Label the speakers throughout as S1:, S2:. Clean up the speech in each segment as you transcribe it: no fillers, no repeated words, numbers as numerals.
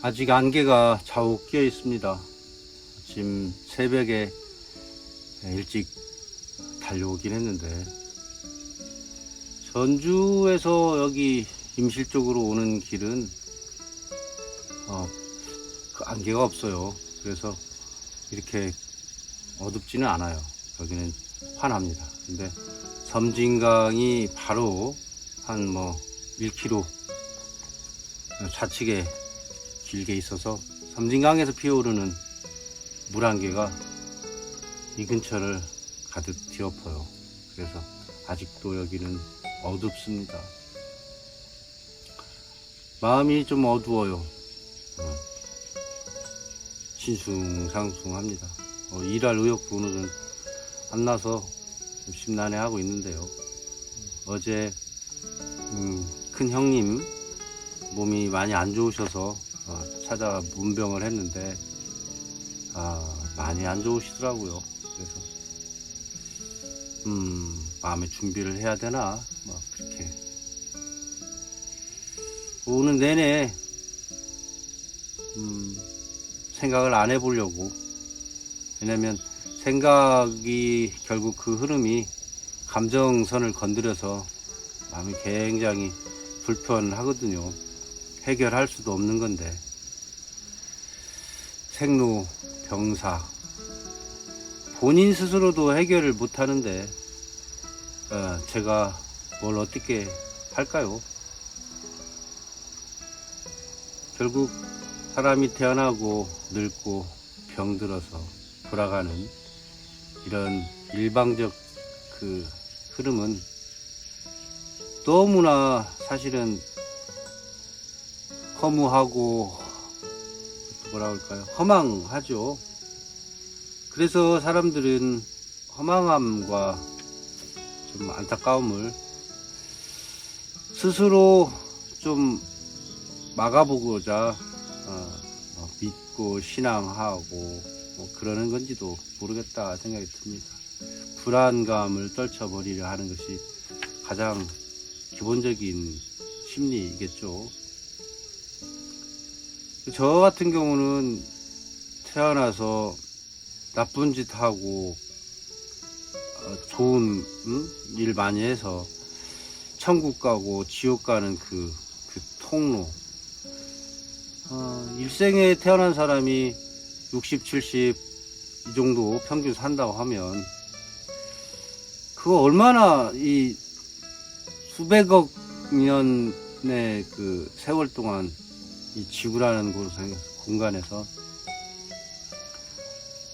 S1: 아직 안개가 자욱 끼어 있습니다. 지금 새벽에 일찍 달려오긴 했는데, 전주에서 여기 임실 쪽으로 오는 길은 그 안개가 없어요. 그래서 이렇게 어둡지는 않아요. 여기는 환합니다. 근데 섬진강이 바로 한 1km 좌측에 길게 있어서 섬진강에서 피어오르는 물안개가 이 근처를 가득 뒤엎어요. 그래서 아직도 여기는 어둡습니다. 마음이 좀 어두워요. 신숭상숭합니다. 일할 의욕도 오늘은 안 나서 좀 심란해하고 있는데요. 어제 큰 형님 몸이 많이 안 좋으셔서 찾아 문병을 했는데 많이 안 좋으시더라고요. 그래서 마음의 준비를 해야 되나 그렇게 오는 내내 생각을 안 해보려고. 왜냐면 생각이 결국 그 흐름이 감정선을 건드려서 마음이 굉장히 불편하거든요. 해결할 수도 없는 건데, 생로병사 본인 스스로도 해결을 못 하는데 제가 뭘 어떻게 할까요? 결국 사람이 태어나고 늙고 병들어서 돌아가는 이런 일방적 그 흐름은 너무나 사실은 허무하고 뭐라 그럴까요? 허망하죠. 그래서 사람들은 허망함과 좀 안타까움을 스스로 좀 막아보고자 믿고 신앙하고 그러는 건지도 모르겠다 생각이 듭니다. 불안감을 떨쳐버리려 하는 것이 가장 기본적인 심리이겠죠. 저 같은 경우는 태어나서 나쁜 짓 하고 좋은 일 많이 해서 천국 가고 지옥 가는 그 통로, 일생에 태어난 사람이 60, 70 이 정도 평균 산다고 하면 그거 얼마나 이 수백억 년의 그 세월 동안 이 지구라는 공간에서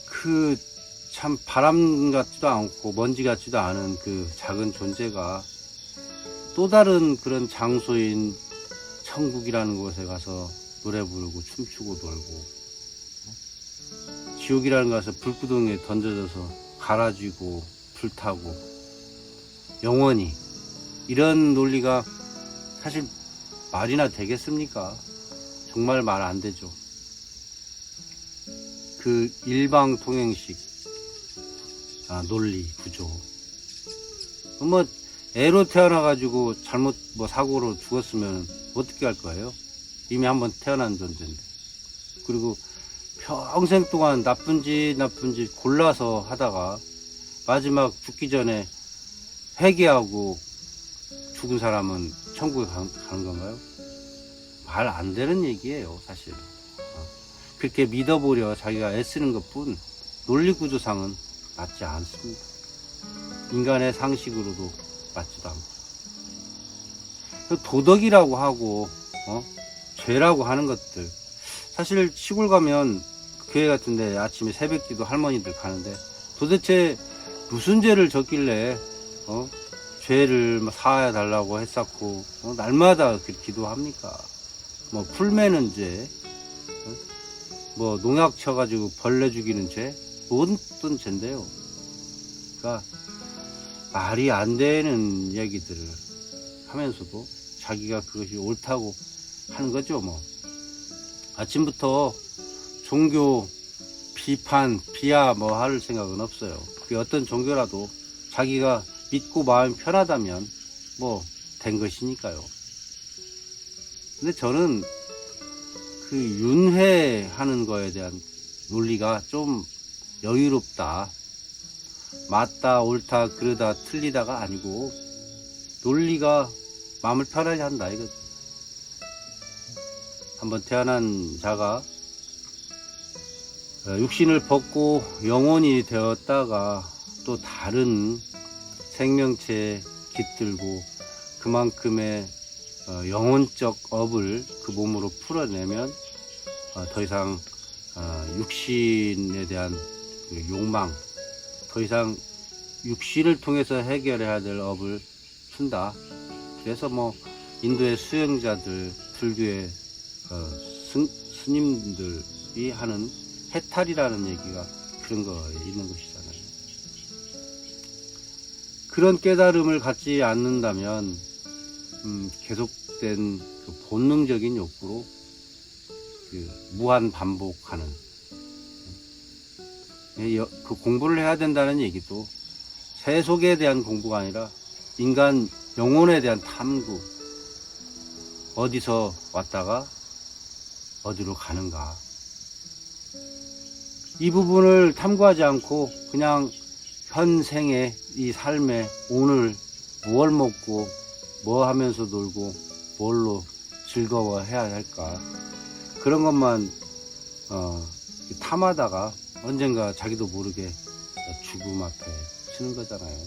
S1: 그 참 바람 같지도 않고 먼지 같지도 않은 그 작은 존재가 또 다른 그런 장소인 천국이라는 곳에 가서 노래 부르고 춤추고 놀고, 지옥이라는 곳에서 불구덩이에 던져져서 갈아지고 불타고 영원히, 이런 논리가 사실 말이나 되겠습니까? 정말 말 안 되죠. 그 일방통행식 논리 구조, 애로 태어나가지고 잘못 사고로 죽었으면 어떻게 할 거예요? 이미 한번 태어난 존재인데. 그리고 평생 동안 나쁜 짓 골라서 하다가 마지막 죽기 전에 회개하고 죽은 사람은 천국에 가는 건가요? 말 안 되는 얘기예요, 사실. 그렇게 믿어보려 자기가 애쓰는 것뿐 논리구조상은 맞지 않습니다. 인간의 상식으로도 맞지도 않고. 도덕이라고 하고 죄라고 하는 것들, 사실 시골 가면 교회 같은데 아침에 새벽기도 할머니들 가는데 도대체 무슨 죄를 졌길래 죄를 사해 달라고 했었고 날마다 기도합니까? 풀매는 죄, 농약 쳐가지고 벌레 죽이는 죄, 어떤 죄인데요. 그러니까 말이 안 되는 얘기들을 하면서도 자기가 그것이 옳다고 하는 거죠. 아침부터 종교 비판, 비하 할 생각은 없어요. 그게 어떤 종교라도 자기가 믿고 마음이 편하다면 된 것이니까요. 근데 저는 그 윤회하는 거에 대한 논리가 좀 여유롭다. 맞다, 옳다, 그러다, 틀리다가 아니고 논리가 마음을 편하게 한다 이거죠. 한번 태어난 자가 육신을 벗고 영혼이 되었다가 또 다른 생명체에 깃들고 그만큼의 영혼적 업을 그 몸으로 풀어내면 더 이상 육신에 대한 그 욕망, 더 이상 육신을 통해서 해결해야 될 업을 푼다. 그래서 뭐 인도의 수행자들, 불교의 스님들이 하는 해탈이라는 얘기가 그런 거에 있는 것이잖아요. 그런 깨달음을 갖지 않는다면 계속된 그 본능적인 욕구로 그 무한 반복하는 그 공부를 해야 된다는 얘기도 세속에 대한 공부가 아니라 인간 영혼에 대한 탐구, 어디서 왔다가 어디로 가는가, 이 부분을 탐구하지 않고 그냥 현생의 이 삶에 오늘 무엇 먹고 뭐 하면서 놀고 뭘로 즐거워해야 할까, 그런 것만 탐하다가 언젠가 자기도 모르게 죽음 앞에 서는 거잖아요.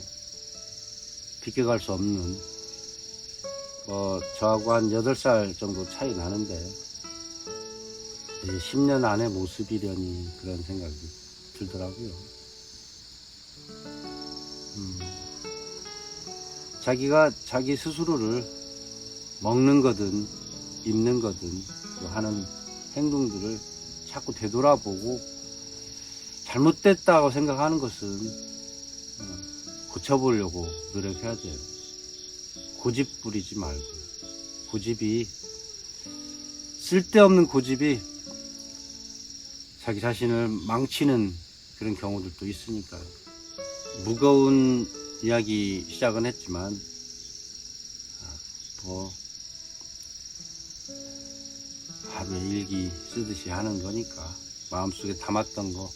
S1: 비껴갈 수 없는, 저하고 한 8살 정도 차이 나는데 이제 10년 안의 모습이려니 그런 생각이 들더라고요. 자기가 자기 스스로를 먹는 거든 입는 거든 하는 행동들을 자꾸 되돌아보고 잘못됐다고 생각하는 것은 고쳐보려고 노력해야 돼요. 고집 부리지 말고. 고집이, 쓸데없는 고집이 자기 자신을 망치는 그런 경우들도 있으니까요. 무거운 이야기 시작은 했지만 하루에 일기 쓰듯이 하는 거니까 마음속에 담았던 거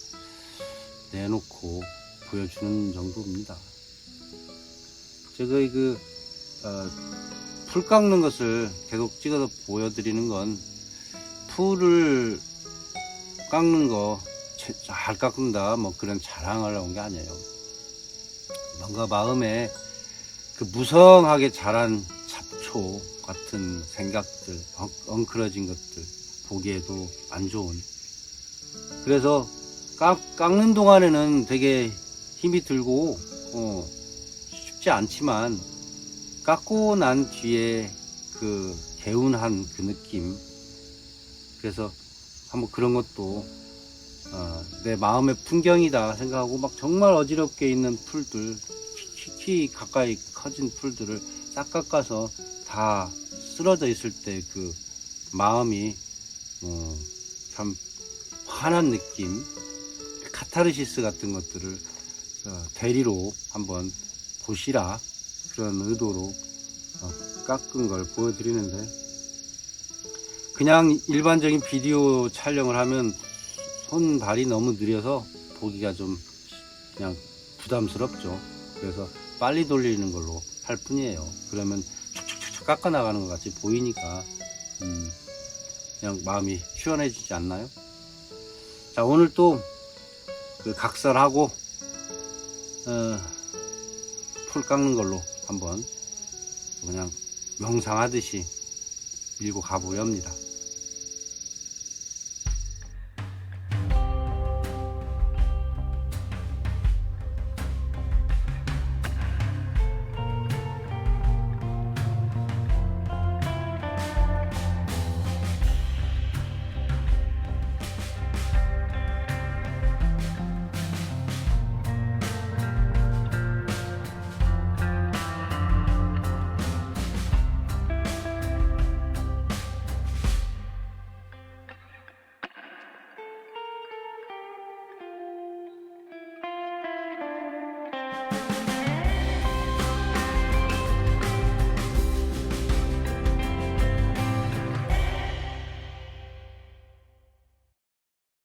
S1: 내놓고 보여주는 정도입니다. 제가 풀 깎는 것을 계속 찍어서 보여드리는 건 풀을 깎는 거 잘 깎는다 뭐 그런 자랑을 하는 게 아니에요. 뭔가 마음에 그 무성하게 자란 잡초 같은 생각들, 엉클어진 것들 보기에도 안 좋은, 그래서 깎는 동안에는 되게 힘이 들고 쉽지 않지만 깎고 난 뒤에 그 개운한 그 느낌, 그래서 한번 그런 것도 내 마음의 풍경이다 생각하고 막 정말 어지럽게 있는 풀들, 키 가까이 커진 풀들을 싹 깎아서 다 쓰러져 있을 때 그 마음이 참 환한 느낌, 카타르시스 같은 것들을 대리로 한번 보시라, 그런 의도로 깎은 걸 보여드리는데, 그냥 일반적인 비디오 촬영을 하면 손 발이 너무 느려서 보기가 좀 그냥 부담스럽죠. 그래서 빨리 돌리는 걸로 할 뿐이에요. 그러면 축축축축 깎아 나가는 것 같이 보이니까 그냥 마음이 시원해지지 않나요? 자, 오늘 또 그 각설하고 풀 깎는 걸로 한번 그냥 명상하듯이 밀고 가보려 합니다.